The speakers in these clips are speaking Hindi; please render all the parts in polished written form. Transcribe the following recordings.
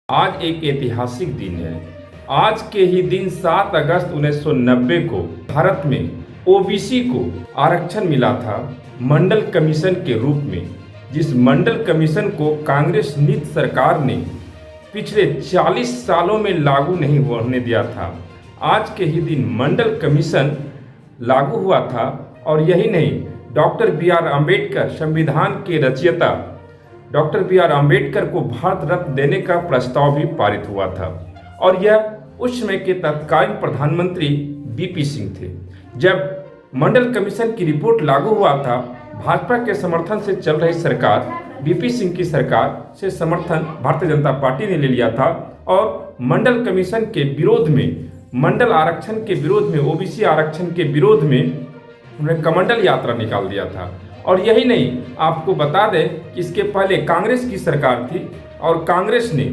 आज एक ऐतिहासिक दिन है। आज के ही दिन 7 अगस्त 1990 को भारत में ओबीसी को आरक्षण मिला था मंडल कमीशन के रूप में, जिस मंडल कमीशन को कांग्रेस नीत सरकार ने पिछले 40 सालों में लागू नहीं होने दिया था। आज के ही दिन मंडल कमीशन लागू हुआ था और यही नहीं, डॉक्टर बी.आर. अम्बेडकर संविधान के रचयिता डॉक्टर बी.आर. अम्बेडकर को भारत रत्न देने का प्रस्ताव भी पारित हुआ था और यह उस समय के तत्कालीन प्रधानमंत्री वीपी सिंह थे। जब मंडल कमीशन की रिपोर्ट लागू हुआ था, भाजपा के समर्थन से चल रही सरकार, वीपी सिंह की सरकार से समर्थन भारतीय जनता पार्टी ने ले लिया था और मंडल कमीशन के विरोध में, मंडल आरक्षण के विरोध में, ओबीसी आरक्षण के विरोध में उन्होंने कमंडल यात्रा निकाल दिया था। और यही नहीं, आपको बता दें कि इसके पहले कांग्रेस की सरकार थी और कांग्रेस ने,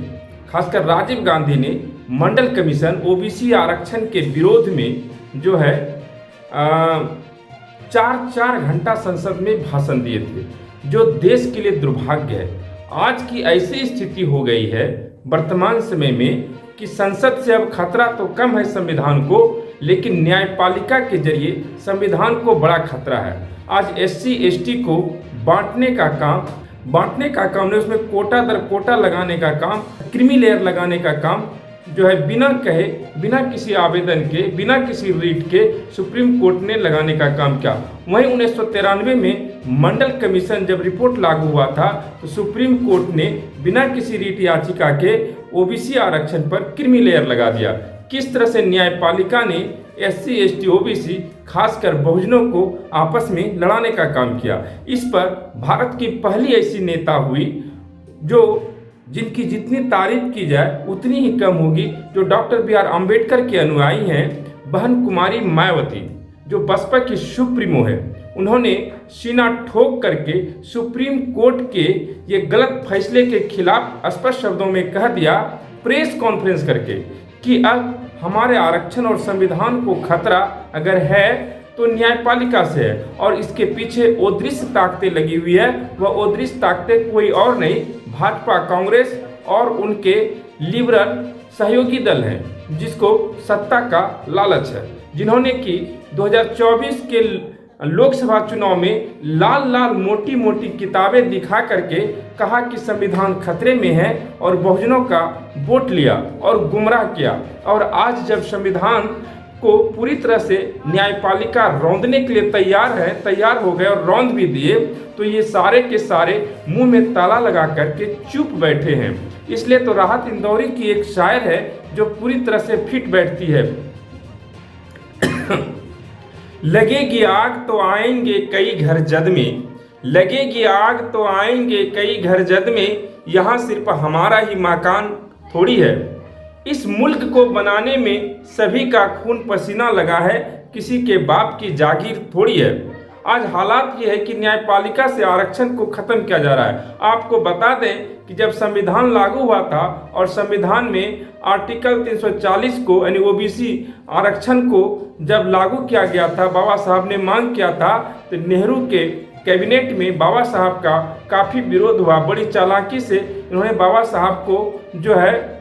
खासकर राजीव गांधी ने, मंडल कमीशन ओबीसी आरक्षण के विरोध में जो है 4 घंटा संसद में भाषण दिए थे, जो देश के लिए दुर्भाग्य है। आज की ऐसी स्थिति हो गई है वर्तमान समय में कि संसद से अब खतरा तो कम है संविधान को, लेकिन न्यायपालिका के जरिए संविधान को बड़ा खतरा है। आज एससी एसटी को बांटने का काम ने, उसमें कोटा दर कोटा लगाने का काम, क्रीमी लेयर लगाने का काम जो है बिना कहे, बिना किसी आवेदन के, बिना किसी रीट के सुप्रीम कोर्ट ने लगाने का काम किया। वहीं 1993 में मंडल कमीशन जब रिपोर्ट लागू हुआ था तो सुप्रीम कोर्ट ने बिना किसी रीट याचिका के ओबीसी आरक्षण पर क्रीमी लेयर लगा दिया। किस तरह से न्यायपालिका ने एससी एसटी ओबीसी खासकर बहुजनों को आपस में लड़ाने का काम किया। इस पर भारत की पहली ऐसी नेता हुई जिनकी जितनी तारीफ की जाए उतनी ही कम होगी, जो डॉक्टर बी.आर. अम्बेडकर के अनुयायी हैं, बहन कुमारी मायावती, जो बसपा की सुप्रीमो है। उन्होंने सीना ठोक करके सुप्रीम कोर्ट के ये गलत फैसले के खिलाफ स्पष्ट शब्दों में कह दिया, प्रेस कॉन्फ्रेंस करके, कि अब हमारे आरक्षण और संविधान को खतरा अगर है तो न्यायपालिका से है और इसके पीछे अदृश्य ताकतें लगी हुई है। वह अदृश्य ताकतें कोई और नहीं, भाजपा, कांग्रेस और उनके लिबरल सहयोगी दल हैं, जिसको सत्ता का लालच है, जिन्होंने कि 2024 के लोकसभा चुनाव में लाल लाल मोटी मोटी किताबें दिखा करके कहा कि संविधान खतरे में है और बहुजनों का वोट लिया और गुमराह किया। और आज जब संविधान को पूरी तरह से न्यायपालिका रौंदने के लिए तैयार हो गए और रौंद भी दिए, तो ये सारे के सारे मुंह में ताला लगा करके चुप बैठे हैं। इसलिए तो राहत इंदौरी की एक शायर है जो पूरी तरह से फिट बैठती है। लगेगी आग तो आएंगे कई घर जद में, लगेगी आग तो आएंगे कई घर जद में, यहाँ सिर्फ हमारा ही मकान थोड़ी है। इस मुल्क को बनाने में सभी का खून पसीना लगा है, किसी के बाप की जागीर थोड़ी है। आज हालात ये है कि न्यायपालिका से आरक्षण को खत्म किया जा रहा है। आपको बता दें कि जब संविधान लागू हुआ था और संविधान में आर्टिकल 340 को, यानी ओबीसी आरक्षण को जब लागू किया गया था, बाबा साहब ने मांग किया था, तो नेहरू के कैबिनेट में बाबा साहब का काफ़ी विरोध हुआ। बड़ी चालाकी से इन्होंने बाबा साहब को जो है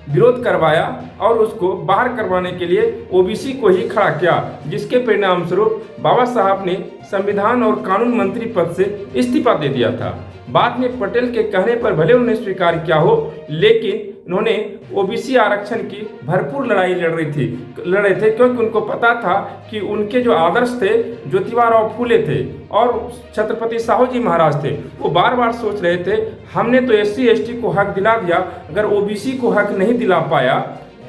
विरोध करवाया और उसको बाहर करवाने के लिए ओबीसी को ही खड़ा किया, जिसके परिणाम स्वरूप बाबा साहब ने संविधान और कानून मंत्री पद से इस्तीफा दे दिया था। बाद में पटेल के कहने पर भले उन्होंने स्वीकार किया हो, लेकिन उन्होंने ओबीसी आरक्षण की भरपूर लड़ाई लड़ रहे थे, क्योंकि उनको पता था कि उनके जो आदर्श थे, ज्योतिबा राव फूले थे और छत्रपति साहू जी महाराज थे, वो बार बार सोच रहे थे, हमने तो एससी एसटी को हक दिला दिया, अगर ओबीसी को हक नहीं दिला पाया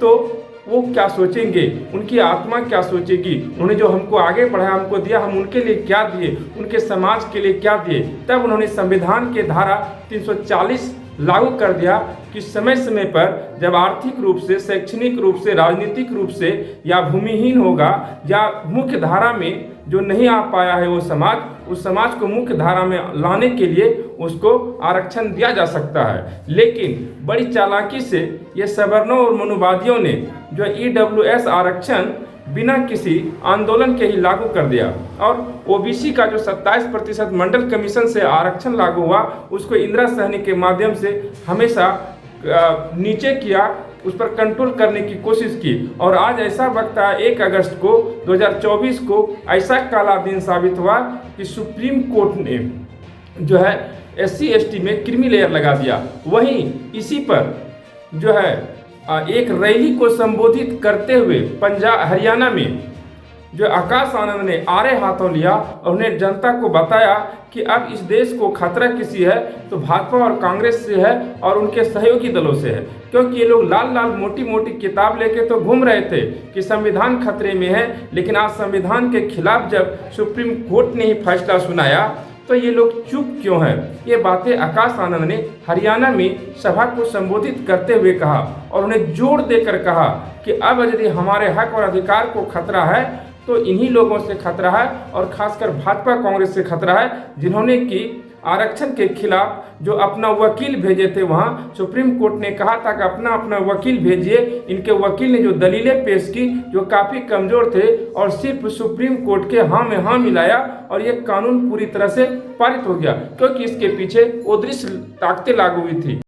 तो वो क्या सोचेंगे, उनकी आत्मा क्या सोचेगी। उन्होंने जो हमको आगे बढ़ाया, हमको दिया, हम उनके लिए क्या दिए, उनके समाज के लिए क्या दिए। तब उन्होंने संविधान के धारा 340 लागू कर दिया कि समय समय पर जब आर्थिक रूप से, शैक्षणिक रूप से, राजनीतिक रूप से या भूमिहीन होगा या मुख्य धारा में जो नहीं आ पाया है वो समाज, उस समाज को मुख्य धारा में लाने के लिए उसको आरक्षण दिया जा सकता है। लेकिन बड़ी चालाकी से ये सवर्णों और मनुवादियों ने जो ईडब्ल्यूएस आरक्षण बिना किसी आंदोलन के ही लागू कर दिया और ओबीसी का जो 27% मंडल कमीशन से आरक्षण लागू हुआ उसको इंदिरा सहनी के माध्यम से हमेशा नीचे किया, उस पर कंट्रोल करने की कोशिश की। और आज ऐसा वक्त आया 1 अगस्त को 2024 को ऐसा काला दिन साबित हुआ कि सुप्रीम कोर्ट ने जो है SC ST में क्रीमी लेयर लगा दिया। वहीं इसी पर जो है एक रैली को संबोधित करते हुए हरियाणा में जो आकाश आनंद ने आड़े हाथों लिया और उन्हें जनता को बताया कि अब इस देश को खतरा किसी है तो भाजपा और कांग्रेस से है और उनके सहयोगी दलों से है, क्योंकि ये लोग लाल लाल मोटी मोटी किताब लेके तो घूम रहे थे कि संविधान खतरे में है, लेकिन आज संविधान के खिलाफ जब सुप्रीम कोर्ट ने ही फैसला सुनाया तो ये लोग चुप क्यों हैं। ये बातें आकाश आनंद ने हरियाणा में सभा को संबोधित करते हुए कहा और उन्हें जोर देकर कहा कि अब यदि हमारे हक और अधिकार को खतरा है तो इन्हीं लोगों से खतरा है और खासकर भाजपा कांग्रेस से खतरा है, जिन्होंने कि आरक्षण के खिलाफ जो अपना वकील भेजे थे। वहां सुप्रीम कोर्ट ने कहा था कि अपना अपना वकील भेजिए। इनके वकील ने जो दलीलें पेश की जो काफ़ी कमज़ोर थे और सिर्फ सुप्रीम कोर्ट के हाँ में हाँ मिलाया और ये कानून पूरी तरह से पारित हो गया, क्योंकि इसके पीछे वो दृश्य ताकतें लागू हुई थी।